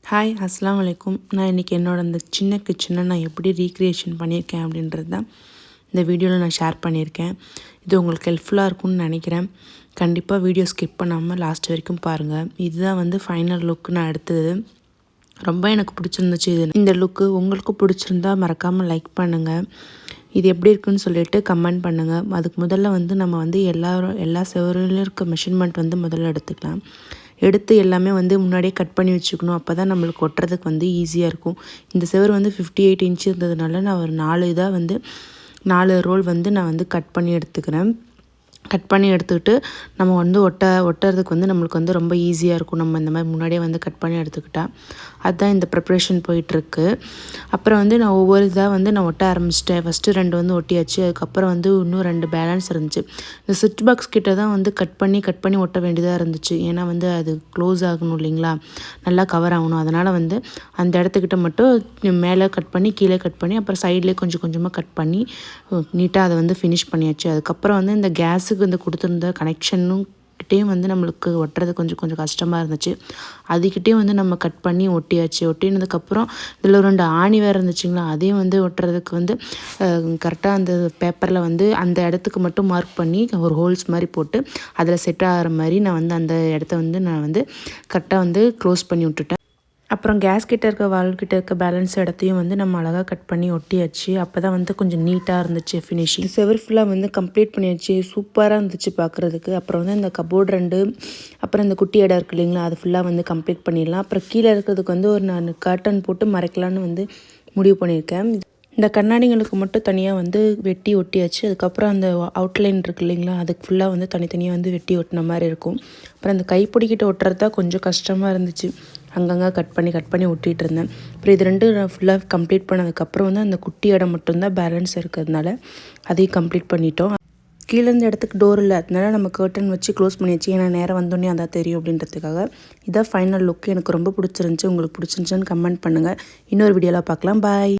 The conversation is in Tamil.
ஹாய் அஸ்ஸலாமு அலைக்கும். நான் இன்றைக்கி அந்த சின்ன கிச்சனை நான் எப்படி ரீக்ரியேஷன் பண்ணியிருக்கேன் அப்படின்றது தான் இந்த வீடியோவில் நான் ஷேர் பண்ணியிருக்கேன். இது உங்களுக்கு ஹெல்ப்ஃபுல்லாக இருக்கும்னு நினைக்கிறேன். கண்டிப்பாக வீடியோ ஸ்கிப் பண்ணாமல் லாஸ்ட் வரைக்கும் பாருங்கள். இதுதான் ஃபைனல் லுக்கு நான் எடுத்தது. ரொம்ப எனக்கு பிடிச்சிருந்துச்சு. இந்த லுக்கு உங்களுக்கு பிடிச்சிருந்தா மறக்காமல் லைக் பண்ணுங்கள். இது எப்படி இருக்குன்னு சொல்லிட்டு கமெண்ட் பண்ணுங்கள். அதுக்கு முதல்ல நம்ம எல்லா செவரிலும் இருக்க மெஷர்மெண்ட் முதல்ல எடுத்துக்கலாம். எடுத்து எல்லாமே முன்னாடியே கட் பண்ணி வச்சுக்கணும். அப்போ தான் நம்மளுக்கு ஒட்டுறதுக்கு ஈஸியாக இருக்கும். இந்த செவர் 58 இன்ச் இருந்ததுனால நான் ஒரு 4 ரோல் நான் கட் பண்ணி எடுத்துக்கிறேன். கட் பண்ணி எடுத்துக்கிட்டு நம்ம ஒட்டுறதுக்கு நம்மளுக்கு ரொம்ப ஈஸியாக இருக்கும். நம்ம இந்த மாதிரி முன்னாடியே கட் பண்ணி எடுத்துக்கிட்டால் அதுதான் இந்த ப்ரிப்ரேஷன் போயிட்டுருக்கு. அப்புறம் நான் ஒவ்வொரு இதாக நான் ஒட்ட ஆரம்பிச்சிட்டேன். ஃபஸ்ட்டு 2 ஒட்டியாச்சு. அதுக்கப்புறம் இன்னும் 2 பேலன்ஸ் இருந்துச்சு. இந்த ஸ்விட்ச் பாக்ஸ் கிட்ட தான் கட் பண்ணி ஒட்ட வேண்டியதாக இருந்துச்சு. ஏன்னா அது க்ளோஸ் ஆகணும் இல்லைங்களா, நல்லா கவர் ஆகணும். அதனால் அந்த இடத்துக்கிட்ட மட்டும் மேலே கட் பண்ணி கீழே கட் பண்ணி அப்புறம் சைட்லேயே கொஞ்சம் கொஞ்சமாக கட் பண்ணி நீட்டாக அதை ஃபினிஷ் பண்ணியாச்சு. அதுக்கப்புறம் இந்த கேஸுக்கு கொடுத்துருந்த கனெக்ஷனும் கிட்டேயும் நம்மளுக்கு ஒட்டுறது கொஞ்சம் கஷ்டமாக இருந்துச்சு. அதுக்கிட்டேயும் நம்ம கட் பண்ணி ஒட்டியாச்சு. ஒட்டினதுக்கப்புறம் இதில் 2 ஆணி வேறு இருந்துச்சுங்களா, அதையும் ஒட்டுறதுக்கு கரெக்டாக அந்த பேப்பரில் அந்த இடத்துக்கு மட்டும் மார்க் பண்ணி ஒரு ஹோல்ஸ் மாதிரி போட்டு அதில் செட் ஆகிற மாதிரி நான் அந்த இடத்த நான் கரெக்டாக க்ளோஸ் பண்ணி விட்டுட்டேன். அப்புறம் கேஸ் கிட்ட இருக்க வால்வ் கிட்ட இருக்க பேலன்ஸ் இடத்தையும் நம்ம அழகாக கட் பண்ணி ஒட்டியாச்சு. அப்போ தான் கொஞ்சம் நீட்டாக இருந்துச்சு ஃபினிஷிங். செவர் ஃபுல்லாக கம்ப்ளீட் பண்ணியாச்சு. சூப்பராக இருந்துச்சு பார்க்குறதுக்கு. அப்புறம் இந்த கபோர்டு 2 அப்புறம் இந்த குட்டி இடம் இருக்குது இல்லைங்களா, அது ஃபுல்லாக கம்ப்ளீட் பண்ணிடலாம். அப்புறம் கீழே இருக்கிறதுக்கு ஒரு நான் கர்டன் போட்டு மறைக்கலான்னு முடிவு பண்ணியிருக்கேன். இந்த கண்ணாடிங்களுக்கு மட்டும் தனியாக வெட்டி ஒட்டியாச்சு. அதுக்கப்புறம் அந்த அவுட்லைன் இருக்குது இல்லைங்களா, அதுக்கு ஃபுல்லாக தனித்தனியாக வெட்டி ஒட்டின மாதிரி இருக்கும். அப்புறம் அந்த கைப்பிடிக்கிட்ட ஒட்டுறது தான் கொஞ்சம் கஷ்டமாக இருந்துச்சு. அங்கங்கே கட் பண்ணி ஒட்டிகிட்டு இருந்தேன். அப்புறம் இது 2 ஃபுல்லாக கம்ப்ளீட் பண்ணதுக்கப்புறம் அந்த குட்டி இடம் மட்டும்தான் பேலன்ஸ் இருக்கிறதுனால அதையும் கம்ப்ளீட் பண்ணிட்டோம். கீழே இருந்த இடத்துக்கு டோர் இல்லை, அதனால நம்ம கர்டன் வச்சு க்ளோஸ் பண்ணியாச்சு. ஏன்னா நேரம் வந்தோடனே அதான் தெரியும் அப்படின்றதுக்காக. இதான் ஃபைனல் லுக். எனக்கு ரொம்ப பிடிச்சிருந்துச்சி. உங்களுக்கு பிடிச்சிருந்துச்சின்னு கமெண்ட் பண்ணுங்கள். இன்னொரு வீடியோவில் பார்க்கலாம். பாய்.